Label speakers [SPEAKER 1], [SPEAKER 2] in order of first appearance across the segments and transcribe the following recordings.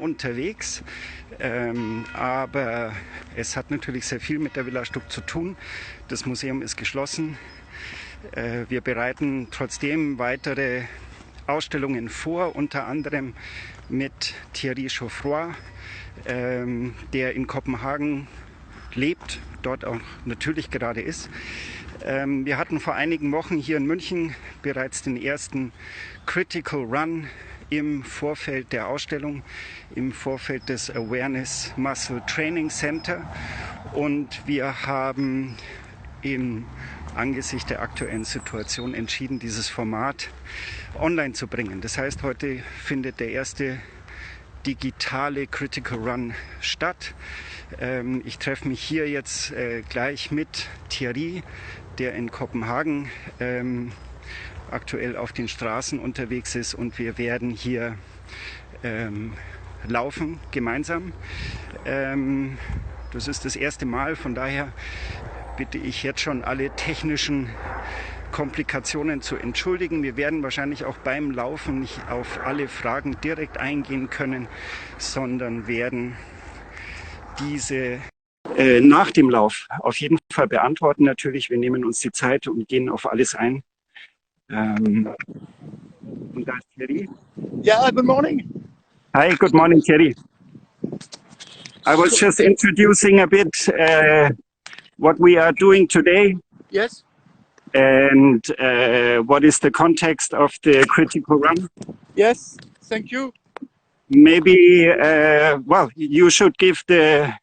[SPEAKER 1] unterwegs, aber es hat natürlich sehr viel mit der Villa Stuck zu tun. Das Museum ist geschlossen. Wir bereiten trotzdem weitere Ausstellungen vor, unter anderem mit Thierry Geoffroy, der in Kopenhagen lebt, dort auch natürlich gerade ist. Wir hatten vor einigen Wochen hier in München bereits den ersten Critical Run im Vorfeld der Ausstellung, im Vorfeld des Awareness Muscle Training Center, und wir haben angesichts der aktuellen Situation entschieden, dieses Format online zu bringen. Das heißt, heute findet der erste digitale Critical Run statt. Ich treffe mich hier jetzt gleich mit Thierry, der in Kopenhagen aktuell auf den Straßen unterwegs ist, und wir werden hier laufen gemeinsam. Das ist das erste Mal, von daher bitte ich jetzt schon alle technischen Komplikationen zu entschuldigen. Wir werden wahrscheinlich auch beim Laufen nicht auf alle Fragen direkt eingehen können, sondern werden diese nach dem Lauf auf jeden Fall beantworten. Natürlich, wir nehmen uns die Zeit und gehen auf alles ein. Und da ist Thierry.
[SPEAKER 2] Yeah, good morning.
[SPEAKER 1] Hi, good morning, Thierry. I was just introducing a bit what we are doing today.
[SPEAKER 2] Yes.
[SPEAKER 1] And what is the context of the critical run?
[SPEAKER 2] Yes, thank you.
[SPEAKER 1] Maybe, well, you should tell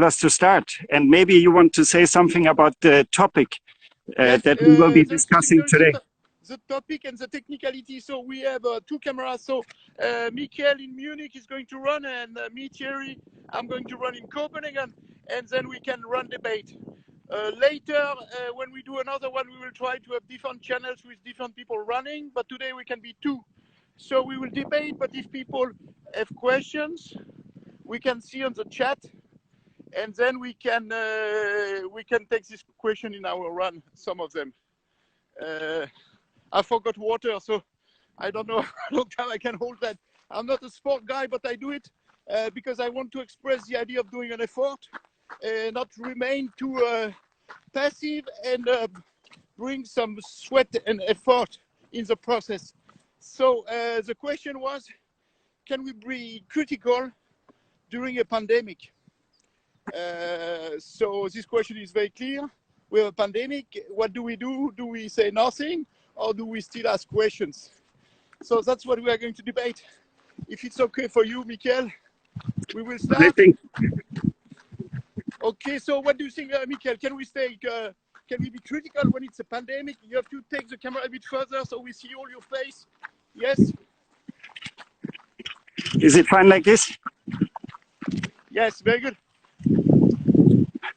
[SPEAKER 1] us to start, and maybe you want to say something about the topic
[SPEAKER 2] Yes,
[SPEAKER 1] that we will be discussing today.
[SPEAKER 2] The topic and the technicality. So we have two cameras. So Michael in Munich is going to run, and me, Thierry, I'm going to run in Copenhagen, and then we can run debate. Later, when we do another one, we will try to have different channels with different people running, but today we can be two. So we will debate, but if people have questions, we can see on the chat, and then we can take this question in our run, some of them. I forgot water, so I don't know how long time I can hold that. I'm not a sport guy, but I do it because I want to express the idea of doing an effort, not remain too passive, and bring some sweat and effort in the process. So the question was, can we be critical during a pandemic? So this question is very clear. We have a pandemic. What do we do? Do we say nothing, or do we still ask questions? So that's what we are going to debate. If it's okay for you, Michael, we will start.
[SPEAKER 1] I think.
[SPEAKER 2] Okay, so what do you think, Michael? Can we be critical when it's a pandemic? You have to take the camera a bit further so we see all your face. Yes?
[SPEAKER 1] Is it fine like this?
[SPEAKER 2] Yes, very good.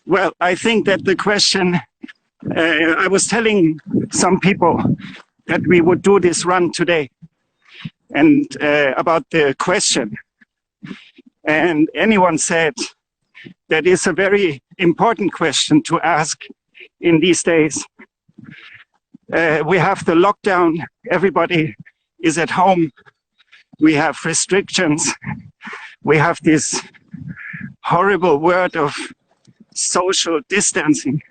[SPEAKER 1] Well, I think that the question, I was telling some people that we would do this run today, and about the question. And anyone said that is a very important question to ask in these days. We have the lockdown, everybody is at home, we have restrictions, we have this horrible word of social distancing.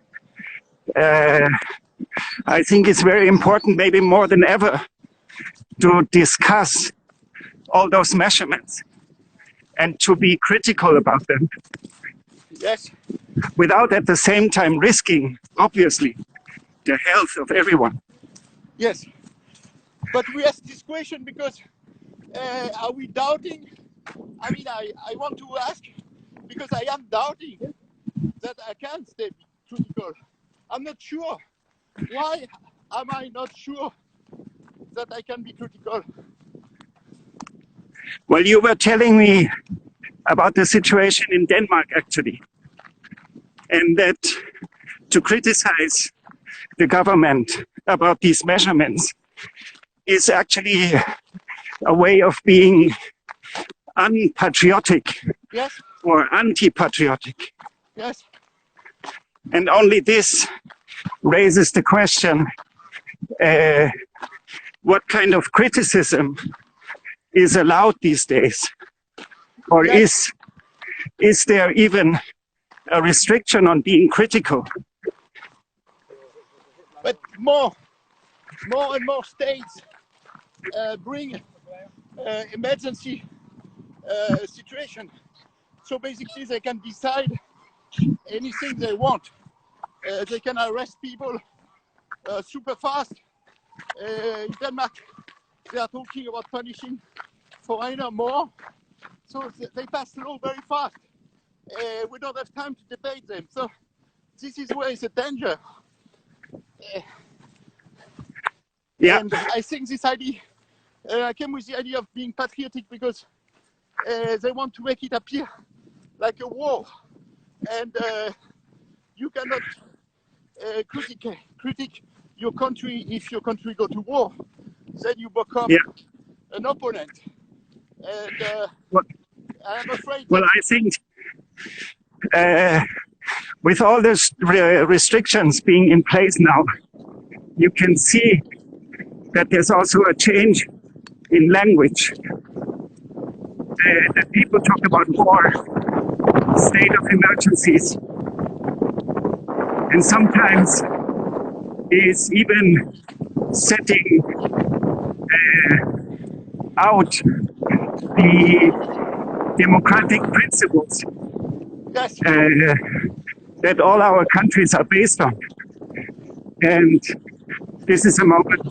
[SPEAKER 1] I think it's very important, maybe more than ever, to discuss all those measurements and to be critical about them.
[SPEAKER 2] Yes.
[SPEAKER 1] Without at the same time risking, obviously, the health of everyone.
[SPEAKER 2] Yes. But we ask this question because are we doubting? I mean, I want to ask because I am doubting that I can stay critical. I'm not sure. Why am I not sure that I can be critical?
[SPEAKER 1] Well, you were telling me about the situation in Denmark, actually, and that to criticize the government about these measurements is actually a way of being unpatriotic.
[SPEAKER 2] Yes.
[SPEAKER 1] Or anti-patriotic.
[SPEAKER 2] Yes.
[SPEAKER 1] And only this raises the question, what kind of criticism is allowed these days? Or
[SPEAKER 2] Yes.
[SPEAKER 1] is there even a restriction on being critical?
[SPEAKER 2] But more and more states bring emergency situation. So basically they can decide anything they want. They can arrest people super fast. In Denmark, they are talking about punishing foreigner more. So they pass law very fast. We don't have time to debate them. So this is where it's a danger.
[SPEAKER 1] Yeah.
[SPEAKER 2] And I think this idea, I came with the idea of being patriotic because they want to make it appear like a war. And you cannot critique your country if your country go to war. Then you become an opponent. And I'm afraid.
[SPEAKER 1] Well, I think with all these restrictions being in place now, you can see that there's also a change in language. That people talk about war, state of emergencies, and sometimes is even setting out the democratic principles that all our countries are based on. And this is a moment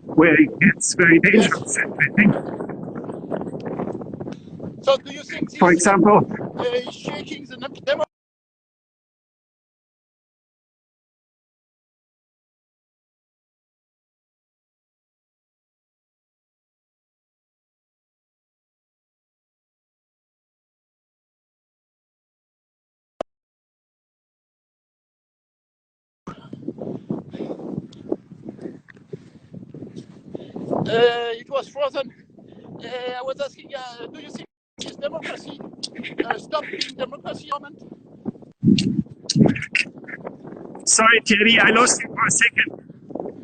[SPEAKER 1] where it gets very dangerous, I think.
[SPEAKER 2] So do you think this
[SPEAKER 1] for example,
[SPEAKER 2] is shaking the democracy? It was frozen. I was asking, do you think this democracy stop being democracy moment?
[SPEAKER 1] sorry Thierry, I lost you for a second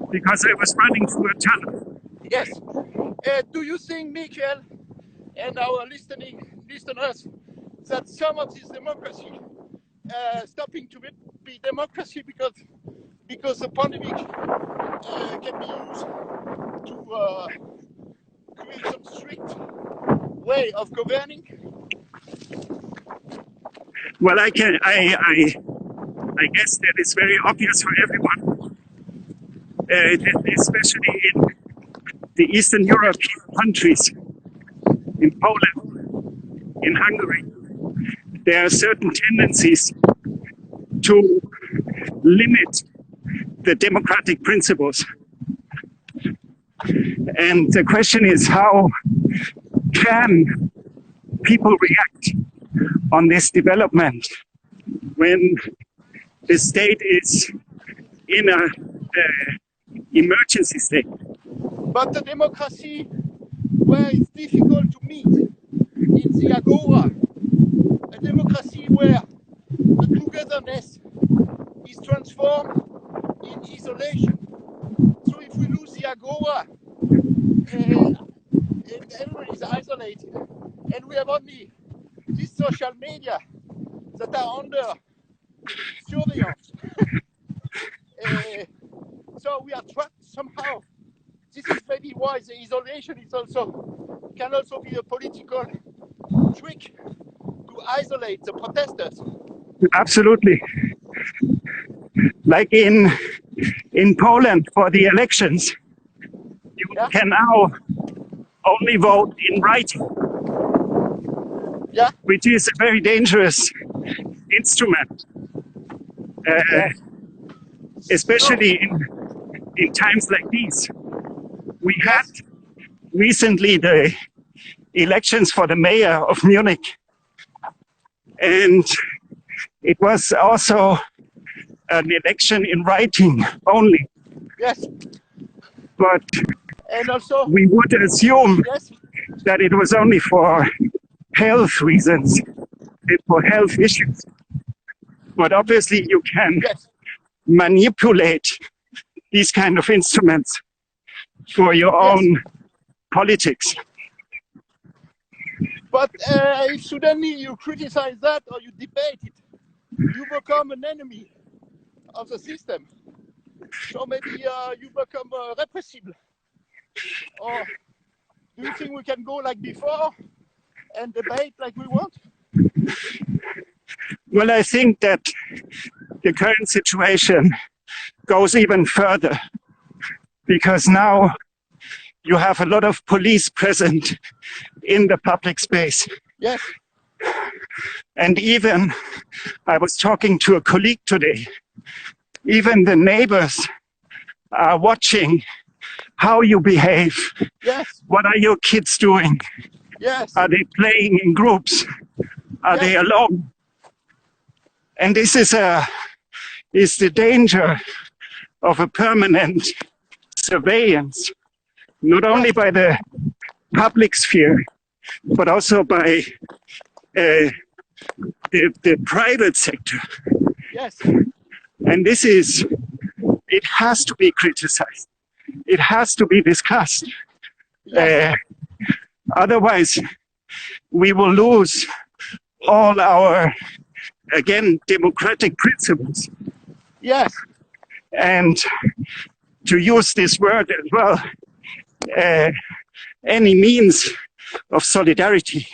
[SPEAKER 1] because I was running through a tunnel.
[SPEAKER 2] Yes. Do you think, Michael, and our listeners, that some of this democracy stopping to be democracy because the pandemic can be used to create some strict way of governing?
[SPEAKER 1] Well, I guess that is very obvious for everyone, especially in the Eastern European countries, in Poland, in Hungary. There are certain tendencies to limit the democratic principles. And the question is, how can people react on this development when the state is in a emergency state?
[SPEAKER 2] But the democracy where it's difficult to meet in the agora, a democracy where the togetherness is transformed in isolation. So if we lose the agora, and everybody is isolated, and we have only these social media that are under surveillance. So we are trapped somehow. This is maybe why the isolation is can also be a political trick to isolate the protesters.
[SPEAKER 1] Absolutely. Like in Poland for the elections, you can now only vote in writing, which is a very dangerous instrument, especially in times like these. We had recently the elections for the mayor of Munich, and it was also an election in writing only.
[SPEAKER 2] Yes.
[SPEAKER 1] But
[SPEAKER 2] and also
[SPEAKER 1] we would assume that it was only for health reasons and for health issues. But obviously you can manipulate these kind of instruments for your own politics.
[SPEAKER 2] But if suddenly you criticize that or you debate it, you become an enemy of the system. So maybe you become repressible. Or do you think we can go like before and debate like we want?
[SPEAKER 1] Well, I think that the current situation goes even further, because now you have a lot of police present in the public space.
[SPEAKER 2] Yes.
[SPEAKER 1] And even, I was talking to a colleague today, even the neighbors are watching how you behave.
[SPEAKER 2] Yes.
[SPEAKER 1] What are your kids doing?
[SPEAKER 2] Yes.
[SPEAKER 1] Are they playing in groups? Are they alone? And this is the danger of a permanent surveillance, not only by the public sphere, but also by the private sector.
[SPEAKER 2] Yes.
[SPEAKER 1] And it has to be criticized. It has to be discussed.
[SPEAKER 2] Yes.
[SPEAKER 1] Otherwise, we will lose all our, again, democratic principles.
[SPEAKER 2] Yes.
[SPEAKER 1] And to use this word as well, any means of solidarity.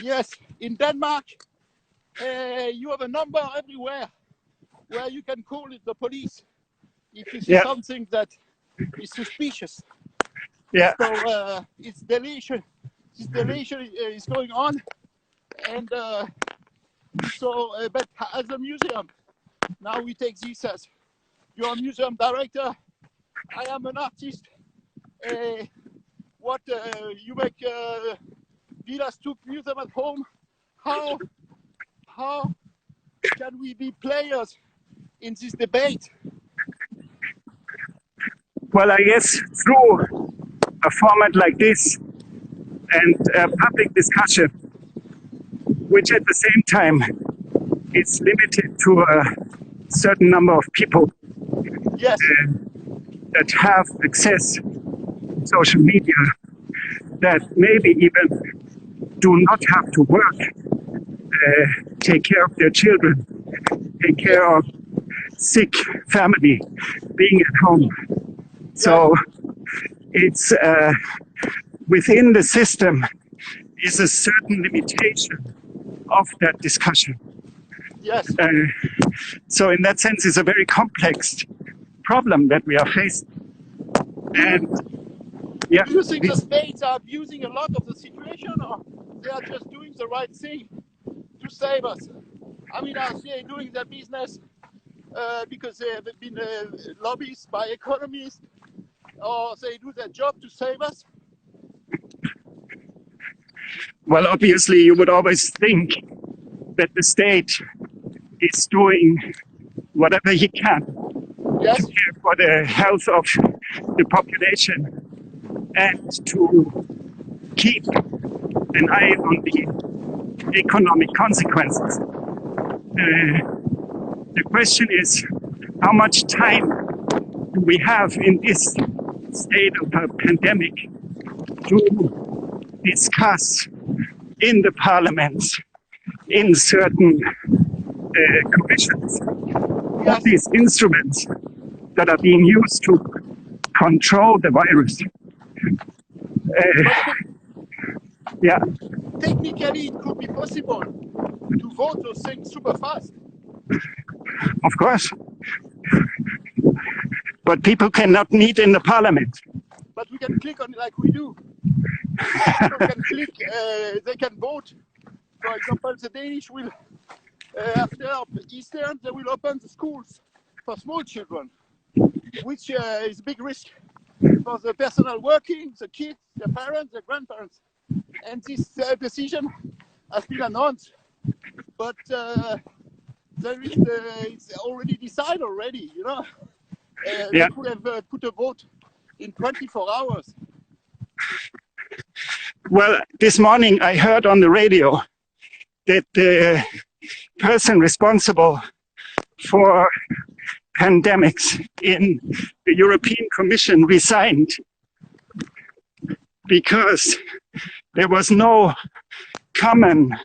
[SPEAKER 2] Yes. In Denmark, you have a number everywhere where you can call it the police if you see something that is suspicious.
[SPEAKER 1] Yeah.
[SPEAKER 2] So it's deletion. This deletion is going on, and but as a museum, now we take this as you're a museum director. I am an artist. You make Villas Took museum at home. How can we be players in this debate?
[SPEAKER 1] Well, I guess through a format like this and a public discussion, which at the same time is limited to a certain number of people that have access to social media, that maybe even do not have to work, take care of their children, take care of sick family, being at home. So it's within the system is a certain limitation of that discussion.
[SPEAKER 2] Yes.
[SPEAKER 1] So in that sense, it's a very complex problem that we are facing. And
[SPEAKER 2] do you think the states are abusing a lot of the situation, or they are just doing the right thing to save us? I mean, are they doing their business because they've been lobbies by economists, or they do their job to save us?
[SPEAKER 1] Well, obviously, you would always think that the state is doing whatever he can to care for the health of the population and to keep an eye on the economic consequences. The question is, how much time do we have in this state of a pandemic to discuss in the parliaments, in certain commissions, all these instruments that are being used to control the virus?
[SPEAKER 2] Technically, it could be possible to vote those things super fast.
[SPEAKER 1] Of course. But people cannot meet in the parliament.
[SPEAKER 2] But we can click on it like we do. People can click, they can vote. For example, the Danish will, after Easter, they will open the schools for small children, which is a big risk for the personnel working, the kids, the parents, the grandparents. And this decision has been announced, but it's already decided already, you know. They could have put a vote in 24 hours.
[SPEAKER 1] Well, this morning I heard on the radio that the person responsible for pandemics in the European Commission resigned. because there was no common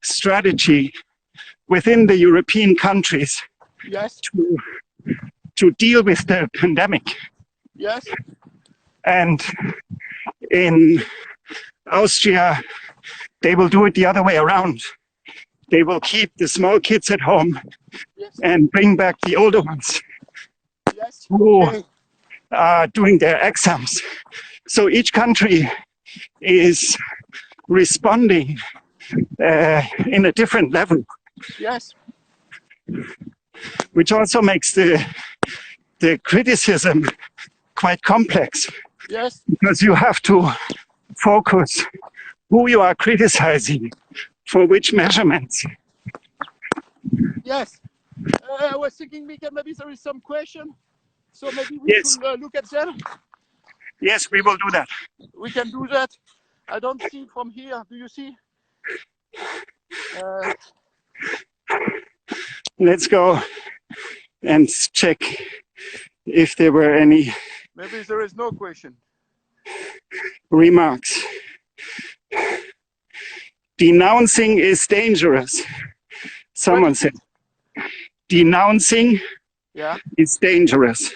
[SPEAKER 1] strategy within the European countries
[SPEAKER 2] Yes.
[SPEAKER 1] to deal with the pandemic.
[SPEAKER 2] Yes.
[SPEAKER 1] And in Austria, they will do it the other way around. They will keep the small kids at home
[SPEAKER 2] Yes.
[SPEAKER 1] and bring back the older ones
[SPEAKER 2] Yes.
[SPEAKER 1] who
[SPEAKER 2] Okay.
[SPEAKER 1] are doing their exams. So each country is responding in a different level,
[SPEAKER 2] Yes.
[SPEAKER 1] which also makes the criticism quite complex,
[SPEAKER 2] Yes.
[SPEAKER 1] because you have to focus who you are criticizing for which measurements.
[SPEAKER 2] Yes. I was thinking, Mika, maybe there is some question, so maybe we
[SPEAKER 1] Yes,
[SPEAKER 2] should look at them.
[SPEAKER 1] yes, we will do that.
[SPEAKER 2] We can do that. I don't see it from here. Do you see?
[SPEAKER 1] Let's go and check if there were any
[SPEAKER 2] Maybe there is no question.
[SPEAKER 1] remarks. Denouncing is dangerous. Someone said, denouncing
[SPEAKER 2] Yeah.
[SPEAKER 1] is dangerous.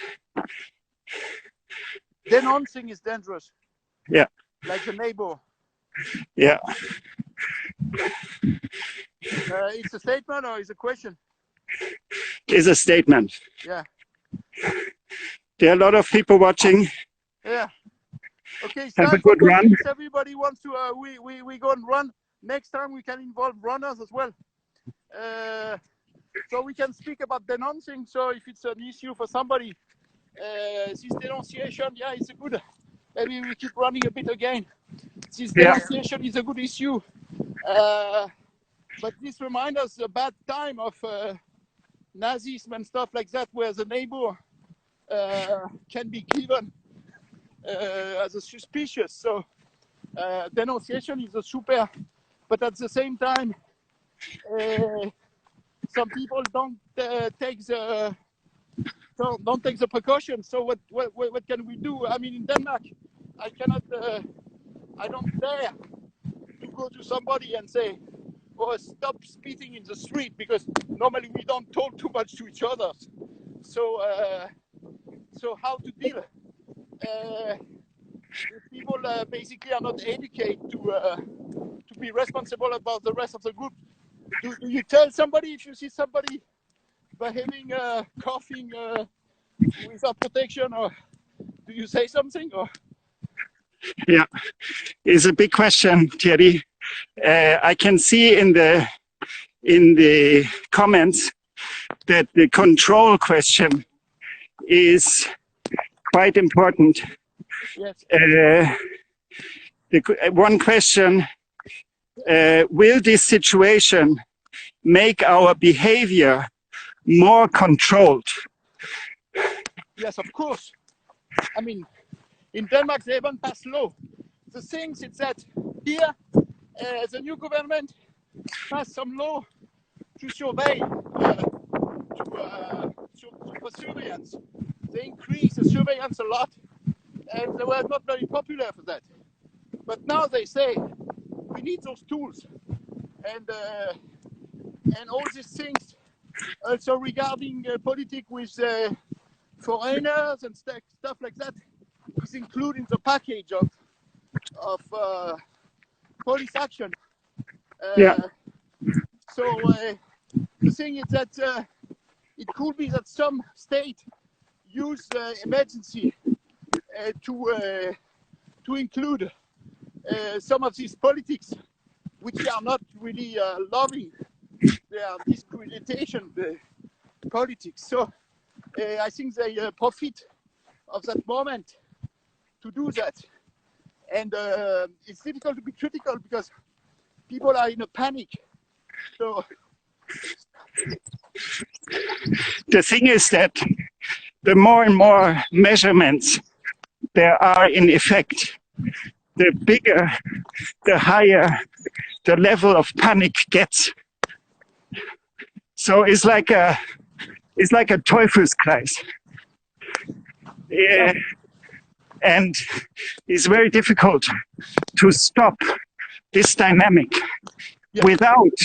[SPEAKER 2] Denouncing is dangerous.
[SPEAKER 1] Yeah.
[SPEAKER 2] Like the neighbor.
[SPEAKER 1] Yeah.
[SPEAKER 2] It's a statement or it's a question?
[SPEAKER 1] Is a statement.
[SPEAKER 2] Yeah.
[SPEAKER 1] There are a lot of people watching.
[SPEAKER 2] Yeah. Okay, it's
[SPEAKER 1] Have
[SPEAKER 2] time
[SPEAKER 1] a good
[SPEAKER 2] for
[SPEAKER 1] run.
[SPEAKER 2] questions. Everybody wants to, we go and run. Next time we can involve runners as well. So we can speak about denouncing. So if it's an issue for somebody, this denunciation, yeah, it's a good, maybe we keep running a bit again. This denunciation is a good issue. But this reminds us a bad time of Nazism and stuff like that, where the neighbor can be given as a suspicious. So denunciation is a super, but at the same time, some people don't take the precautions. So what can we do? I mean, in Denmark, I don't dare to go to somebody and say, "Oh, stop spitting in the street," because normally we don't talk too much to each other. So how to deal? People basically are not educated to be responsible about the rest of the group. Do you tell somebody if you see somebody behaving, coughing without protection, or do you say something? Or
[SPEAKER 1] Yeah, it's a big question, Thierry. I can see in the comments that the control question is quite important.
[SPEAKER 2] yes,
[SPEAKER 1] One question, will this situation make our behavior more controlled?
[SPEAKER 2] yes, of course. I mean, in Denmark they haven't passed law. The thing is that here the new government passed some law to survey, for surveillance. They increased the surveillance a lot, and they were not very popular for that. But now they say we need those tools, and all these things also regarding politics with foreigners and stuff like that is included in the package of police action. So the thing is that it could be that some state use emergency to include some of these politics, which are not really loving. They are discrimination politics. So I think they profit of that moment to do that. And it's difficult to be critical because people are in a panic. So
[SPEAKER 1] the thing is that the more and more measurements there are in effect, the bigger, the higher the level of panic gets. So it's like a Teufelskreis. And it's very difficult to stop this dynamic without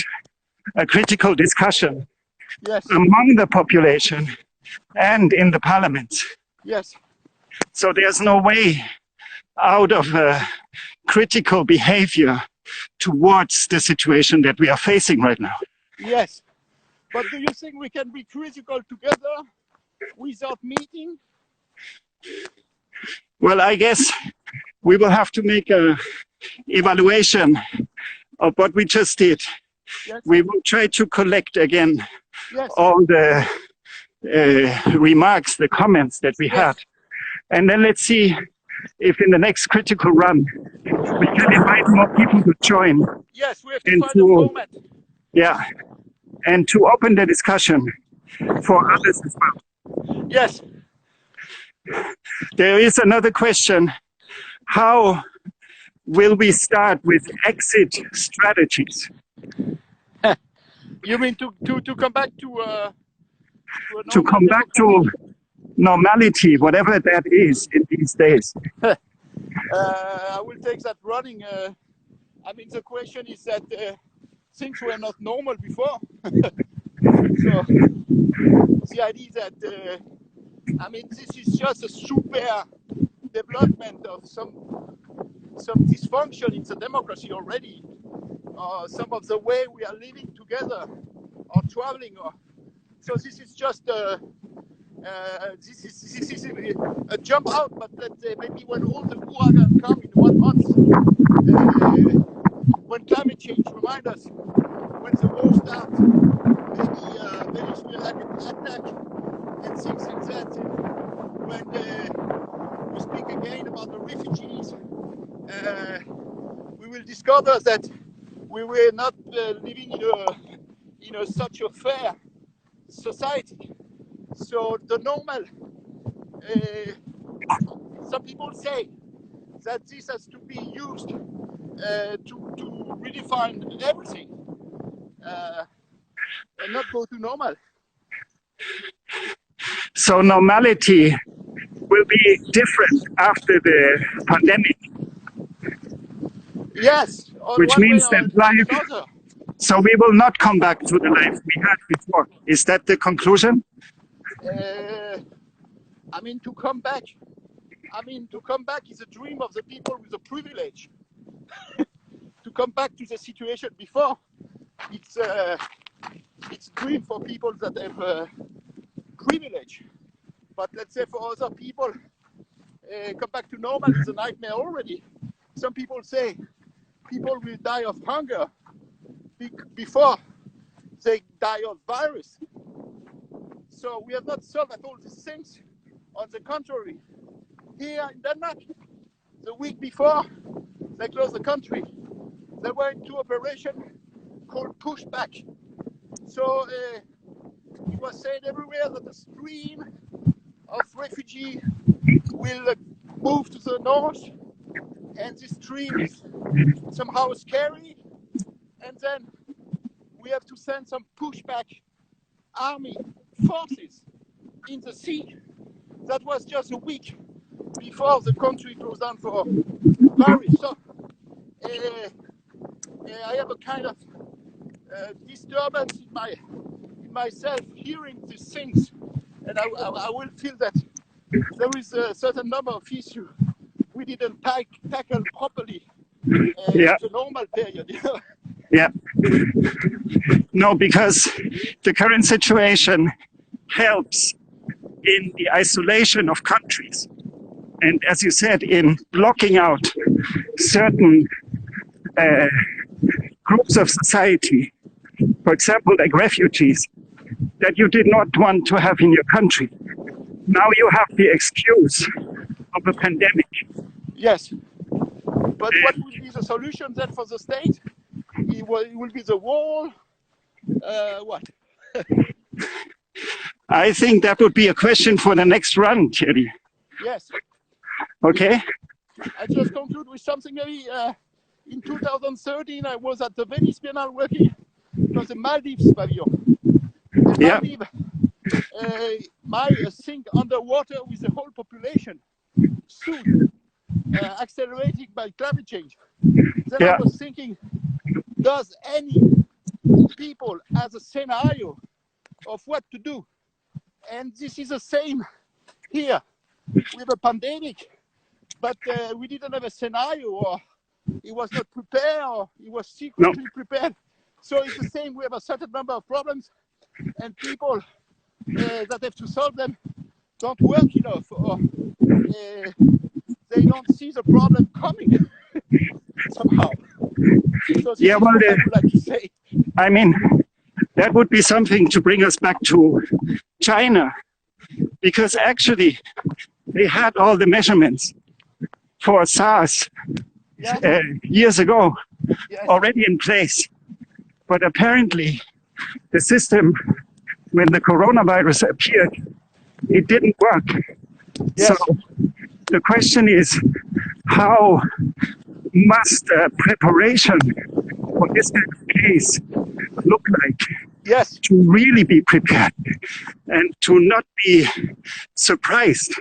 [SPEAKER 1] a critical discussion among the population and in the parliament.
[SPEAKER 2] Yes.
[SPEAKER 1] So there's no way out of critical behavior towards the situation that we are facing right now.
[SPEAKER 2] Yes. But do you think we can be critical together without meeting?
[SPEAKER 1] Well, I guess we will have to make an evaluation of what we just did.
[SPEAKER 2] Yes.
[SPEAKER 1] We will try to collect again
[SPEAKER 2] Yes.
[SPEAKER 1] all the remarks, the comments that we had. And then let's see if in the next critical run, we can invite more people to join.
[SPEAKER 2] Yes, we have to find a format.
[SPEAKER 1] Yeah, and to open the discussion for others as well.
[SPEAKER 2] Yes.
[SPEAKER 1] There is another question. How will we start with exit strategies?
[SPEAKER 2] You mean to come back to
[SPEAKER 1] normality, whatever that is in these days?
[SPEAKER 2] I will take that running. I mean, the question is that things were not normal before. So the idea that I mean, this is just a super development of some dysfunction in the democracy already. Some of the way we are living together or traveling. So this is just this is a jump out. But let's say maybe when all the Buhrs come in 1 month, when climate change reminds us, when the war starts, maybe Buhrs will have an attack and things like that. When we speak again about the refugees, we will discover that we were not living in such a fair society. So the normal, some people say that this has to be used to redefine everything and not go to normal.
[SPEAKER 1] So normality will be different after the pandemic.
[SPEAKER 2] Yes.
[SPEAKER 1] Which means that life, so we will not come back to the life we had before. Is that the conclusion?
[SPEAKER 2] I mean, to come back is a dream of the people with the privilege. To come back to the situation before, it's a dream for people that have privilege. But let's say for other people, come back to normal is a nightmare already. Some people say people will die of hunger before they die of virus. So we have not solved at all these things. On the contrary, here in Denmark, the week before they closed the country, they went into operation called pushback. So it was said everywhere that the stream of refugees will move to the north, and this stream is somehow scary, and then we have to send some pushback army forces in the sea. That was just a week before the country goes down for virus. So I have a kind of disturbance in myself hearing these things, and I will feel that there is a certain number of issues we didn't tackle properly in the normal period.
[SPEAKER 1] Yeah. No, because the current situation helps in the isolation of countries. And as you said, in blocking out certain groups of society, for example, like refugees, that you did not want to have in your country. Now you have the excuse of a pandemic.
[SPEAKER 2] Yes. But what will be the solution then for the state? It will be the wall. What?
[SPEAKER 1] I think that would be a question for the next run, Thierry.
[SPEAKER 2] Yes.
[SPEAKER 1] Okay.
[SPEAKER 2] I just conclude with something maybe. In 2013, I was at the Venice Biennale working. It was the Maldives pavilion. Maldives might sink underwater with the whole population. soon, accelerated by climate change. Then I was thinking, does any people has a scenario of what to do? And this is the same here with a pandemic, but we didn't have a scenario, or it was not prepared, or it was secretly prepared. So it's the same. We have a certain number of problems, and people that have to solve them don't work enough, or they don't see the problem coming somehow. So this is what I would like to say.
[SPEAKER 1] I mean, that would be something to bring us back to China, because actually they had all the measurements for SARS years ago already in place. But apparently the system, when the coronavirus appeared, it didn't work. So the question is, how must preparation for this kind of case look like?
[SPEAKER 2] Yes.
[SPEAKER 1] To really be prepared and to not be surprised.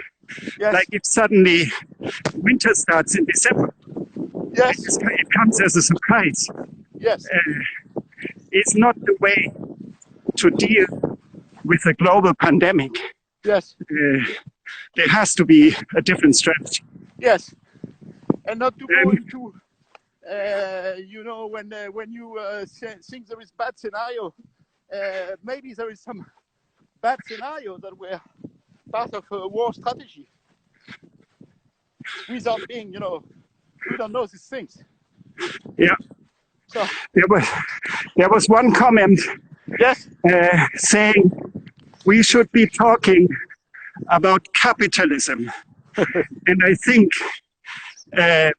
[SPEAKER 2] Yes.
[SPEAKER 1] Like if suddenly winter starts in December.
[SPEAKER 2] Yes.
[SPEAKER 1] It comes as a surprise.
[SPEAKER 2] Yes.
[SPEAKER 1] It's not the way to deal with a global pandemic.
[SPEAKER 2] Yes.
[SPEAKER 1] There has to be a different strategy.
[SPEAKER 2] Yes. And not to go into, you know, when you think there is bad scenario, maybe there is some bad scenarios that were part of a war strategy. Without being, you know, we don't know these things.
[SPEAKER 1] Yeah.
[SPEAKER 2] So
[SPEAKER 1] there was one comment saying we should be talking about capitalism. And I think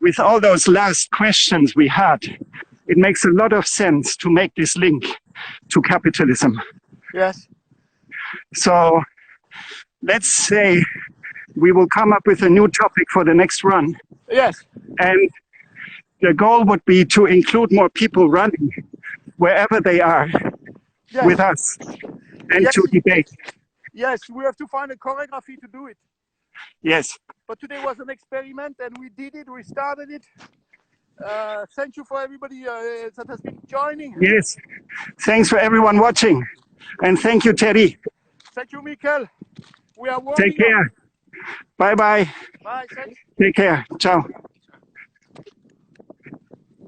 [SPEAKER 1] with all those last questions we had, it makes a lot of sense to make this link to capitalism.
[SPEAKER 2] Yes.
[SPEAKER 1] So let's say we will come up with a new topic for the next run.
[SPEAKER 2] Yes.
[SPEAKER 1] And the goal would be to include more people running wherever they are with us and to debate.
[SPEAKER 2] Yes, we have to find a choreography to do it.
[SPEAKER 1] Yes.
[SPEAKER 2] But today was an experiment and we did it, we started it. Thank you for everybody that has been joining.
[SPEAKER 1] Yes. Thanks for everyone watching. And thank you, Thierry.
[SPEAKER 2] Thank you, Michael. We are warming
[SPEAKER 1] Take care. Bye-bye.
[SPEAKER 2] Bye, thanks.
[SPEAKER 1] Take care. Ciao.